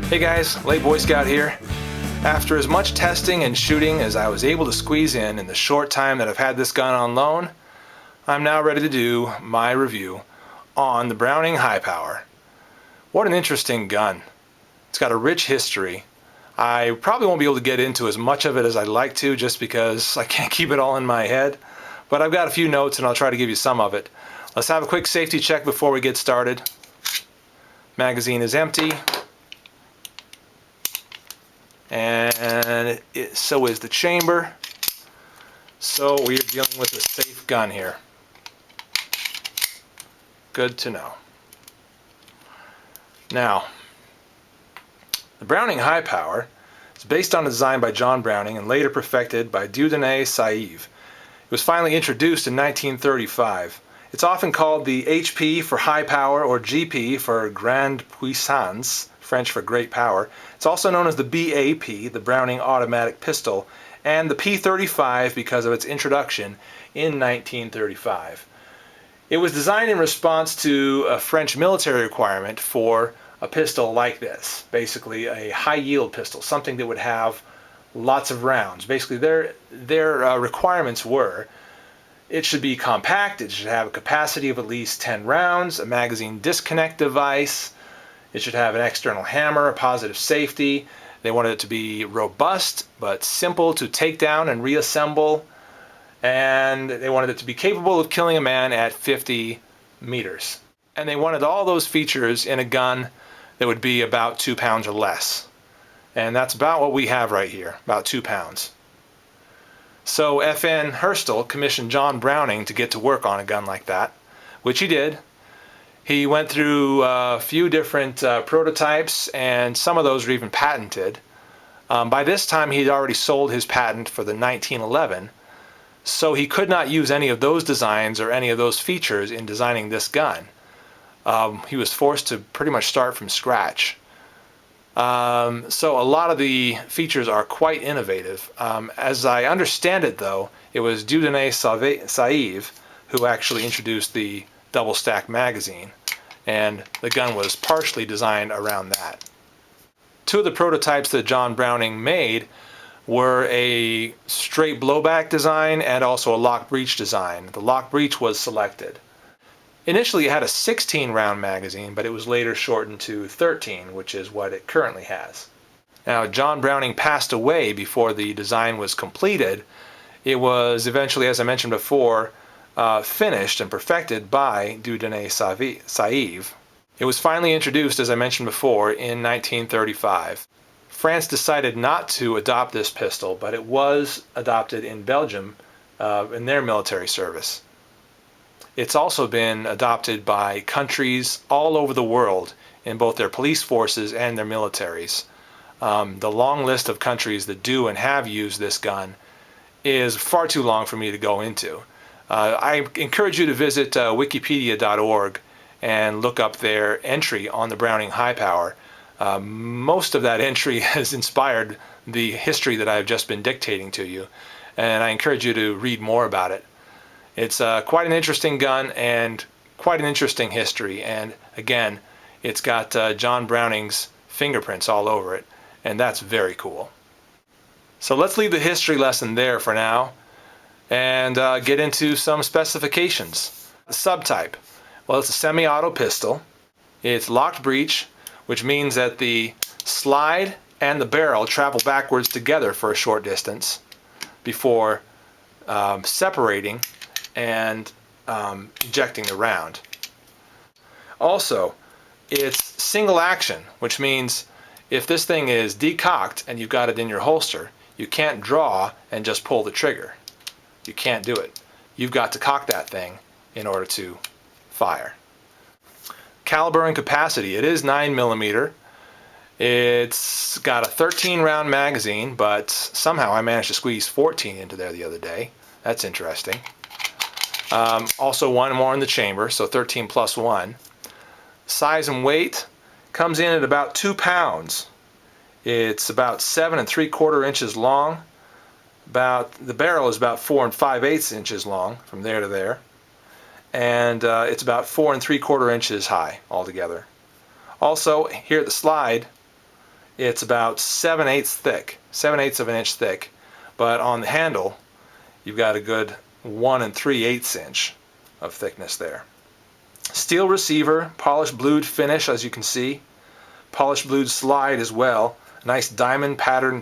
Hey guys, late Boy Scout here. After as much testing and shooting as I was able to squeeze in the short time that I've had this gun on loan, I'm now ready to do my review on the Browning High Power. What an interesting gun. It's got a rich history. I probably won't be able to get into as much of it as I'd like to just because I can't keep it all in my head, but I've got a few notes and I'll try to give you some of it. Let's have a quick safety check before we get started. Magazine is empty. And so is the chamber. So we're dealing with a safe gun here. Good to know. Now, the Browning High Power is based on a design by John Browning and later perfected by Dieudonné Saïve. It was finally introduced in 1935. It's often called the HP for high power or GP for grande puissance, French for great power. It's also known as the BAP, the Browning Automatic Pistol, and the P35 because of its introduction in 1935. It was designed in response to a French military requirement for a pistol like this, basically a high-yield pistol, something that would have lots of rounds. Basically, their requirements were it should be compact, it should have a capacity of at least 10 rounds, a magazine disconnect device, it should have an external hammer, a positive safety. They wanted it to be robust but simple to take down and reassemble, and they wanted it to be capable of killing a man at 50 meters. And they wanted all those features in a gun that would be about 2 pounds or less. And that's about what we have right here, about 2 pounds. So FN Herstal commissioned John Browning to get to work on a gun like that, which he did. He went through a few different prototypes, and some of those were even patented. By this time he'd already sold his patent for the 1911, so he could not use any of those designs or any of those features in designing this gun. He was forced to pretty much start from scratch. So a lot of the features are quite innovative. As I understand it though, it was Dieudonné Saïve who actually introduced the double stack magazine, and the gun was partially designed around that. Two of the prototypes that John Browning made were a straight blowback design and also a lock breech design. The lock breech was selected. Initially it had a 16 round magazine, but it was later shortened to 13, which is what it currently has. Now, John Browning passed away before the design was completed. It was eventually, as I mentioned before, finished and perfected by Dieudonné Saïve. It was finally introduced, as I mentioned before, in 1935. France decided not to adopt this pistol, but it was adopted in Belgium in their military service. It's also been adopted by countries all over the world in both their police forces and their militaries. The long list of countries that do and have used this gun is far too long for me to go into. I encourage you to visit wikipedia.org and look up their entry on the Browning High Power. Most of that entry has inspired the history that I've just been dictating to you, and I encourage you to read more about it. It's quite an interesting gun and quite an interesting history, and again, it's got John Browning's fingerprints all over it, and that's very cool. So let's leave the history lesson there for now and get into some specifications. The subtype, well, it's a semi-auto pistol. It's locked breech, which means that the slide and the barrel travel backwards together for a short distance before separating and ejecting the round. Also, it's single action, which means if this thing is decocked and you've got it in your holster, you can't draw and just pull the trigger. You can't do it. You've got to cock that thing in order to fire. Caliber and capacity, it is 9mm. It's got a 13 round magazine, but somehow I managed to squeeze 14 into there the other day. That's interesting. Also one more in the chamber, so 13 plus 1. Size and weight comes in at about 2 pounds. It's about 7 3/4 inches long. The barrel is about 4 5/8 inches long from there to there. And it's about 4 3/4 inches high altogether. Also, here at the slide, it's about 7/8 thick, 7/8 of an inch thick, but on the handle you've got a good 1 3/8 inch of thickness there. Steel receiver, polished blued finish as you can see, polished blued slide as well, nice diamond pattern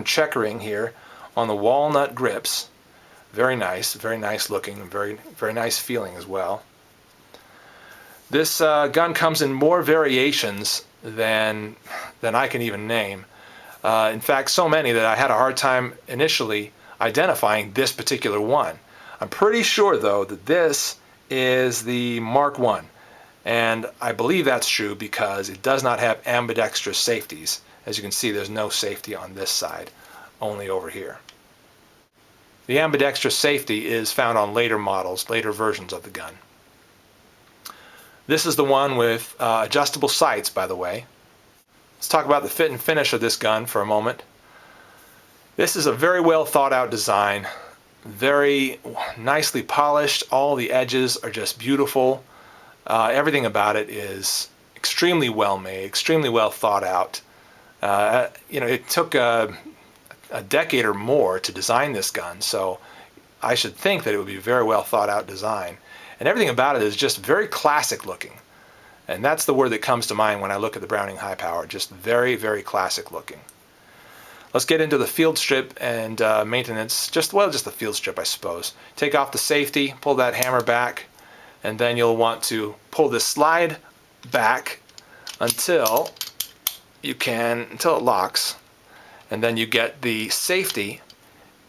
checkering here on the walnut grips. Very nice looking, and very nice feeling as well. This gun comes in more variations than I can even name. In fact, so many that I had a hard time initially identifying this particular one. I'm pretty sure though that this is the Mark I, and I believe that's true because it does not have ambidextrous safeties. As you can see, there's no safety on this side, only over here. The ambidextrous safety is found on later models, later versions of the gun. This is the one with adjustable sights, by the way. Let's talk about the fit and finish of this gun for a moment. This is a very well thought out design, very nicely polished. All the edges are just beautiful. Everything about it is extremely well made, extremely well thought out. It took a decade or more to design this gun, so I should think that it would be a very well thought out design. And everything about it is just very classic looking. And that's the word that comes to mind when I look at the Browning High Power, just very classic looking. Let's get into the field strip and maintenance, just the field strip I suppose. Take off the safety, pull that hammer back, and then you'll want to pull this slide back until it locks, and then you get the safety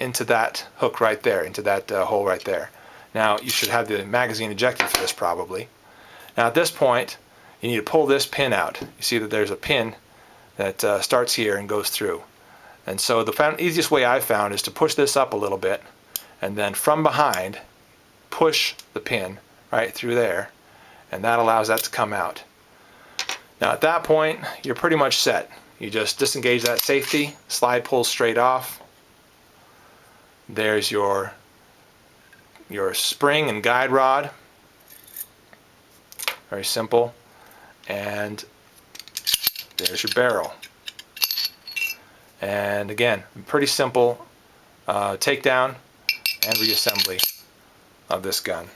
into that hook right there, into that hole right there. Now you should have the magazine ejected for this probably. Now at this point you need to pull this pin out. You see that there's a pin that starts here and goes through. And so the easiest way I've found is to push this up a little bit and then from behind push the pin right through there, and that allows that to come out. Now at that point you're pretty much set. You just disengage that safety, slide pulls straight off. There's your spring and guide rod. Very simple. And there's your barrel. And again, pretty simple takedown and reassembly of this gun.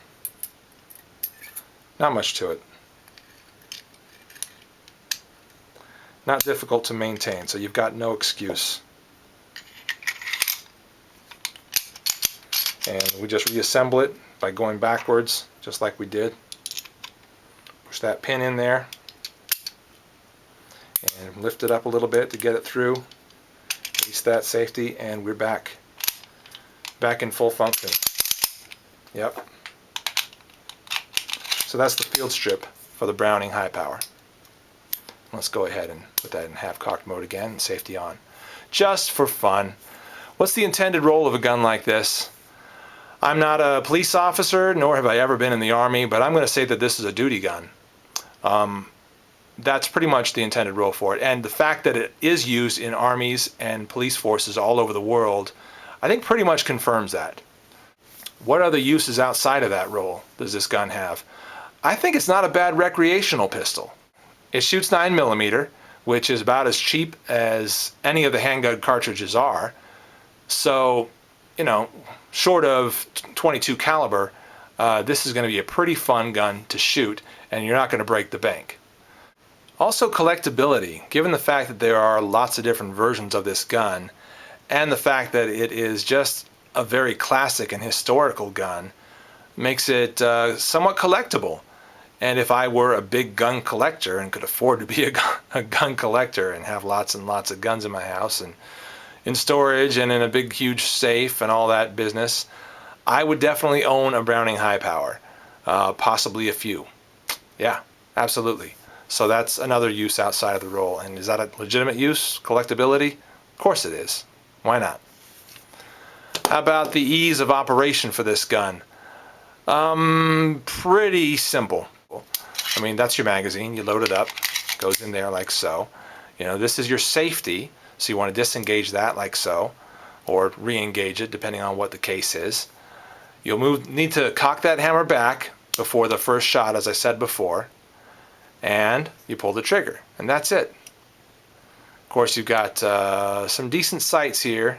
Not much to it. Not difficult to maintain, so you've got no excuse. And we just reassemble it by going backwards, just like we did. Push that pin in there and lift it up a little bit to get it through. Release that safety, and we're back in full function. Yep. So that's the field strip for the Browning High Power. Let's go ahead and put that in half-cocked mode again and safety on. Just for fun. What's the intended role of a gun like this? I'm not a police officer, nor have I ever been in the Army, but I'm going to say that this is a duty gun. That's pretty much the intended role for it. And the fact that it is used in armies and police forces all over the world, I think pretty much confirms that. What other uses outside of that role does this gun have? I think it's not a bad recreational pistol. It shoots 9mm, which is about as cheap as any of the handgun cartridges are. So, short of .22 caliber, this is going to be a pretty fun gun to shoot, and you're not going to break the bank. Also, collectability. Given the fact that there are lots of different versions of this gun, and the fact that it is just a very classic and historical gun, makes it somewhat collectible. And if I were a big gun collector and could afford to be a gun collector and have lots and lots of guns in my house and in storage and in a big huge safe and all that business, I would definitely own a Browning High Power, possibly a few. Yeah, absolutely. So that's another use outside of the role. And is that a legitimate use? Collectability? Of course it is. Why not? How about the ease of operation for this gun? Pretty simple. I mean, that's your magazine. You load it up, goes in there like so. This is your safety, so you want to disengage that like so, or re-engage it depending on what the case is. You'll need to cock that hammer back before the first shot, as I said before, and you pull the trigger, and that's it. course, you've got some decent sights here,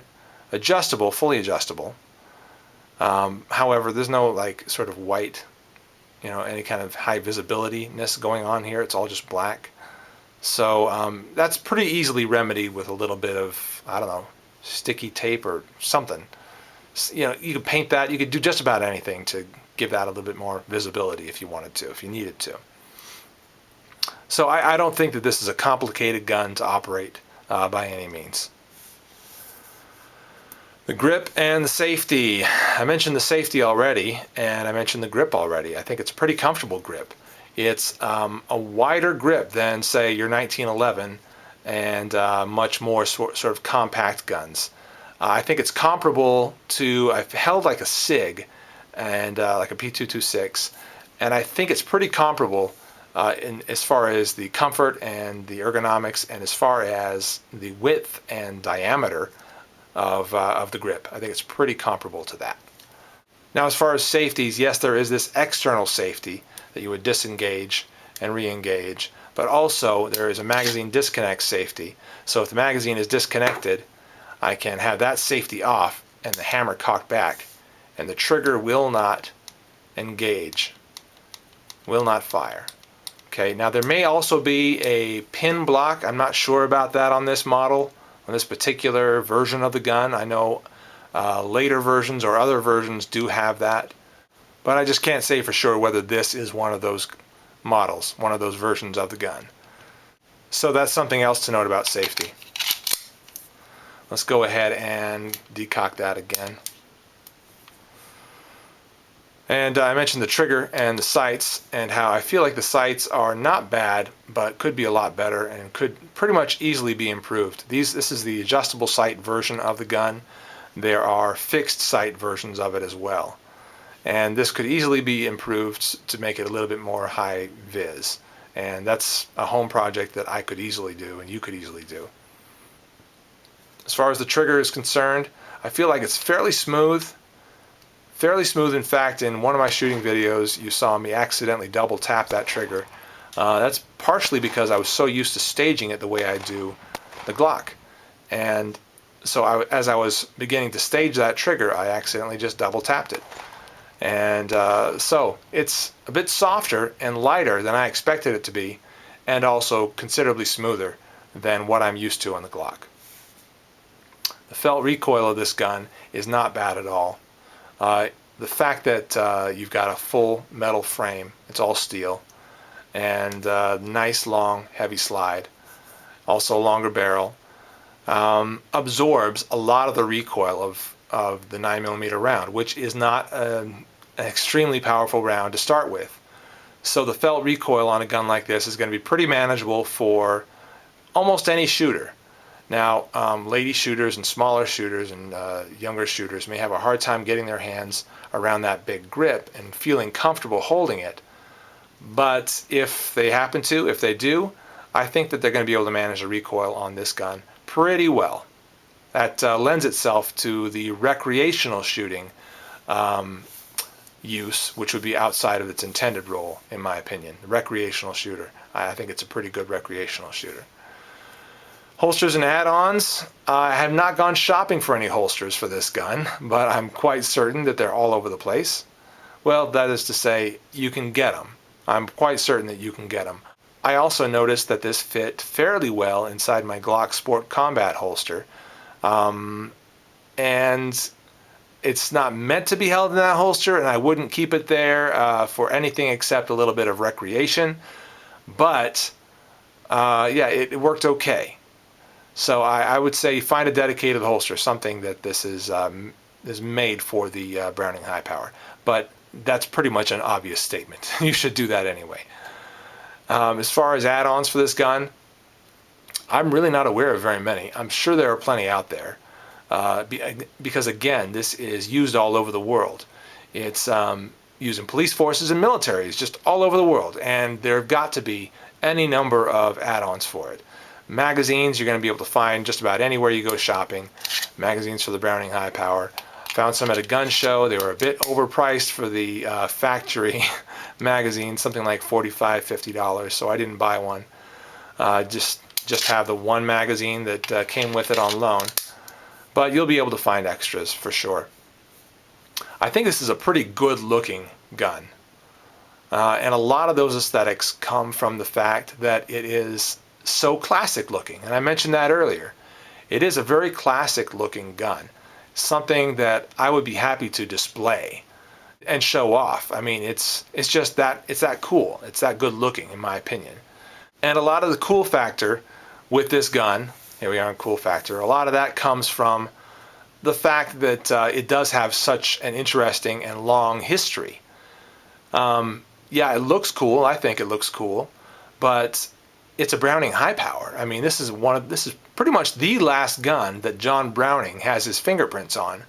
adjustable, fully adjustable. However, there's no like sort of white, any kind of high visibility-ness going on here. It's all just black. So that's pretty easily remedied with a little bit of, I don't know, sticky tape or something. You could paint that. You could do just about anything to give that a little bit more visibility if you wanted to, if you needed to. So I don't think that this is a complicated gun to operate by any means. The grip and the safety. I mentioned the safety already, and I mentioned the grip already. I think it's a pretty comfortable grip. It's a wider grip than, say, your 1911 and much more sort of compact guns. I think it's comparable to, I've held like a SIG and like a P226, and I think it's pretty comparable as far as the comfort and the ergonomics, and as far as the width and diameter of the grip. I think it's pretty comparable to that. Now, as far as safeties, yes, there is this external safety that you would disengage and re-engage, but also there is a magazine disconnect safety. So if the magazine is disconnected, I can have that safety off and the hammer cocked back, and the trigger will not engage, will not fire. Okay, now there may also be a pin block. I'm not sure about that on this model, on this particular version of the gun. I know later versions or other versions do have that, but I just can't say for sure whether this is one of those models, one of those versions of the gun. So that's something else to note about safety. Let's go ahead and decock that again. And I mentioned the trigger and the sights, and how I feel like the sights are not bad, but could be a lot better and could pretty much easily be improved. This is the adjustable sight version of the gun. There are fixed sight versions of it as well. And this could easily be improved to make it a little bit more high vis. And that's a home project that I could easily do, and you could easily do. As far as the trigger is concerned, I feel like it's fairly smooth. Fairly smooth. In fact, in one of my shooting videos, you saw me accidentally double tap that trigger. That's partially because I was so used to staging it the way I do the Glock. And so as I was beginning to stage that trigger, I accidentally just double tapped it. And so it's a bit softer and lighter than I expected it to be, and also considerably smoother than what I'm used to on the Glock. The felt recoil of this gun is not bad at all. The fact that you've got a full metal frame, it's all steel, and nice long heavy slide, also longer barrel, absorbs a lot of the recoil of the 9mm round, which is not an extremely powerful round to start with. So the felt recoil on a gun like this is going to be pretty manageable for almost any shooter. Now, lady shooters and smaller shooters and younger shooters may have a hard time getting their hands around that big grip and feeling comfortable holding it. But if they happen to, if they do, I think that they're going to be able to manage the recoil on this gun pretty well. That lends itself to the recreational shooting use, which would be outside of its intended role, in my opinion. The recreational shooter. I think it's a pretty good recreational shooter. Holsters and add-ons. I have not gone shopping for any holsters for this gun, but I'm quite certain that they're all over the place. Well, that is to say, you can get them. I'm quite certain that you can get them. I also noticed that this fit fairly well inside my Glock Sport Combat holster. And it's not meant to be held in that holster, and I wouldn't keep it there for anything except a little bit of recreation. But yeah, it worked okay. So I would say find a dedicated holster, something that this is made for the Browning High Power. But that's pretty much an obvious statement. You should do that anyway. As far as add-ons for this gun, I'm really not aware of very many. I'm sure there are plenty out there. Because again, this is used all over the world. It's used in police forces and militaries, just all over the world. And there have got to be any number of add-ons for it. Magazines you're going to be able to find just about anywhere you go shopping. Magazines for the Browning High Power. Found some at a gun show. They were a bit overpriced for the factory magazine, something like $45–50, so I didn't buy one. Just just have the one magazine that came with it on loan, but you'll be able to find extras for sure. I think this is a pretty good looking gun. And a lot of those aesthetics come from the fact that it is so classic looking. And I mentioned that earlier. It is a very classic looking gun. Something that I would be happy to display and show off. I mean, it's just that, it's that cool. It's that good looking, in my opinion. And a lot of the cool factor with this gun, here we are in cool factor, a lot of that comes from the fact that it does have such an interesting and long history. Yeah, it looks cool. I think it looks cool, but it's a Browning high power. I mean, this is pretty much the last gun that John Browning has his fingerprints on,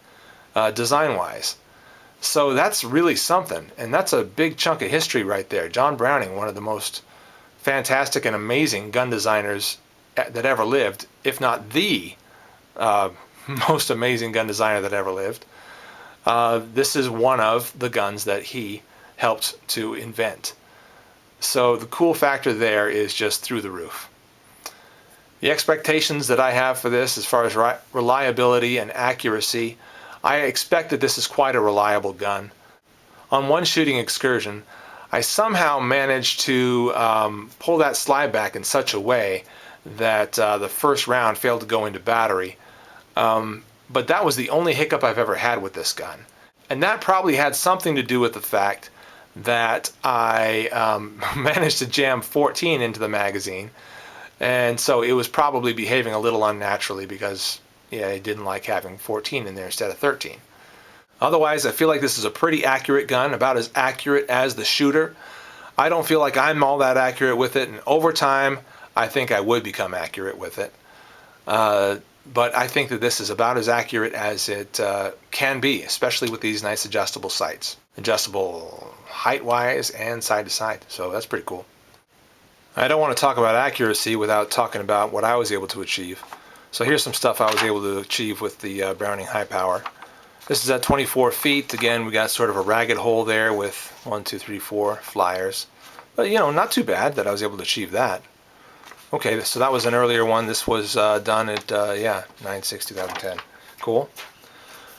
design-wise. So that's really something, and that's a big chunk of history right there. John Browning, one of the most fantastic and amazing gun designers that ever lived, if not the most amazing gun designer that ever lived. This is one of the guns that he helped to invent. So the cool factor there is just through the roof. The expectations that I have for this as far as reliability and accuracy, I expect that this is quite a reliable gun. On one shooting excursion, I somehow managed to pull that slide back in such a way that the first round failed to go into battery. But that was the only hiccup I've ever had with this gun. And that probably had something to do with the fact that I managed to jam 14 into the magazine, and so it was probably behaving a little unnaturally because, yeah, it didn't like having 14 in there instead of 13. Otherwise, I feel like this is a pretty accurate gun, about as accurate as the shooter. I don't feel like I'm all that accurate with it, and over time, I think I would become accurate with it. But I think that this is about as accurate as it can be, especially with these nice adjustable sights. Adjustable height-wise and side-to-side, so that's pretty cool. I don't want to talk about accuracy without talking about what I was able to achieve. So here's some stuff I was able to achieve with the Browning high power. This is at 24 feet. Again, we got sort of a ragged hole there with 1, 2, 3, 4 flyers. But, you know, not too bad that I was able to achieve that. Okay, so that was an earlier one. This was done at, 9/6/2010. Cool.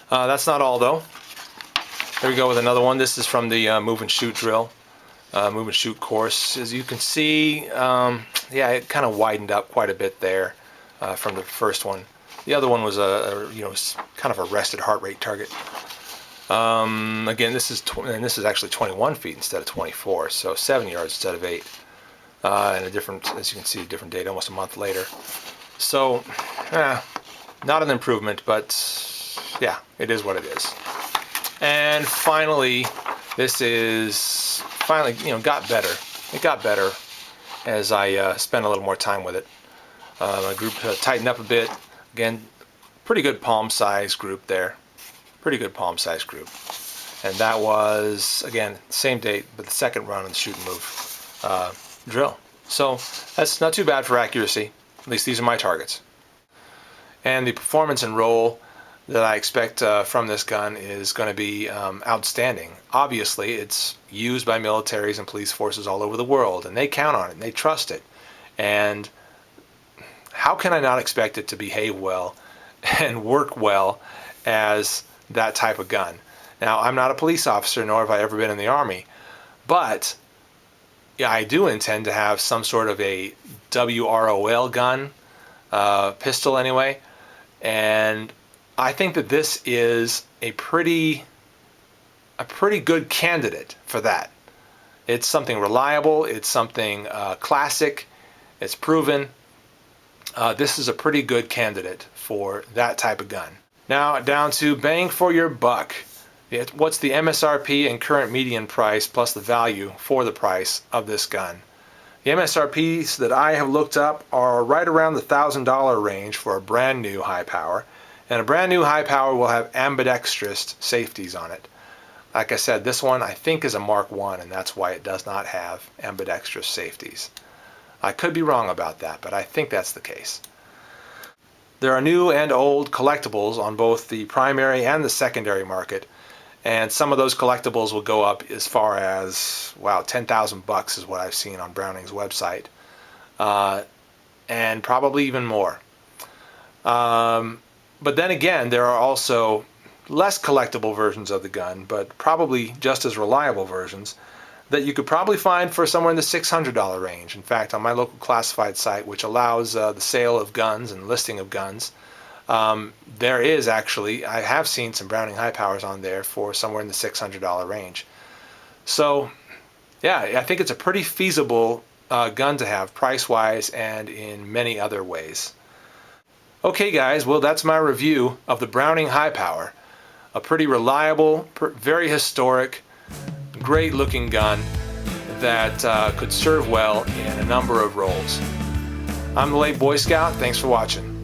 That's not all, though. Here we go with another one. This is from the move and shoot drill, move and shoot course. As you can see, yeah, it kind of widened up quite a bit there from the first one. The other one was kind of a rested heart rate target. Again, this is actually 21 feet instead of 24, so 7 yards instead of 8. And a different, as you can see, different date, almost a month later. So, not an improvement, but yeah, it is what it is. And finally, this is finally, got better. It got better as I spent a little more time with it. My group tightened up a bit. Again, pretty good palm size group there. Pretty good palm size group. And that was, again, same date, but the second run of the shoot and move drill. So that's not too bad for accuracy. At least these are my targets. And the performance and roll that I expect from this gun is going to be outstanding. Obviously, it's used by militaries and police forces all over the world, and they count on it, and they trust it. And how can I not expect it to behave well and work well as that type of gun? Now, I'm not a police officer, nor have I ever been in the Army, but yeah, I do intend to have some sort of a WROL gun, pistol anyway, and I think that this is a pretty good candidate for that. It's something reliable, it's something classic, it's proven. This is a pretty good candidate for that type of gun. Now down to bang for your buck. What's the MSRP and current median price plus the value for the price of this gun? The MSRPs that I have looked up are right around the $1,000 range for a brand new high power. And a brand new high power will have ambidextrous safeties on it. Like I said, this one I think is a Mark I, and that's why it does not have ambidextrous safeties. I could be wrong about that, but I think that's the case. There are new and old collectibles on both the primary and the secondary market, and some of those collectibles will go up as far as, wow, $10,000 is what I've seen on Browning's website. and probably even more. But then again, there are also less collectible versions of the gun, but probably just as reliable versions that you could probably find for somewhere in the $600 range. In fact, on my local classified site, which allows the sale of guns and listing of guns, there is actually, I have seen some Browning high powers on there for somewhere in the $600 range. So yeah, I think it's a pretty feasible gun to have price-wise and in many other ways. Okay guys, well that's my review of the Browning high power. A pretty reliable, very historic, great looking gun that could serve well in a number of roles. I'm the Late Boy Scout, thanks for watching.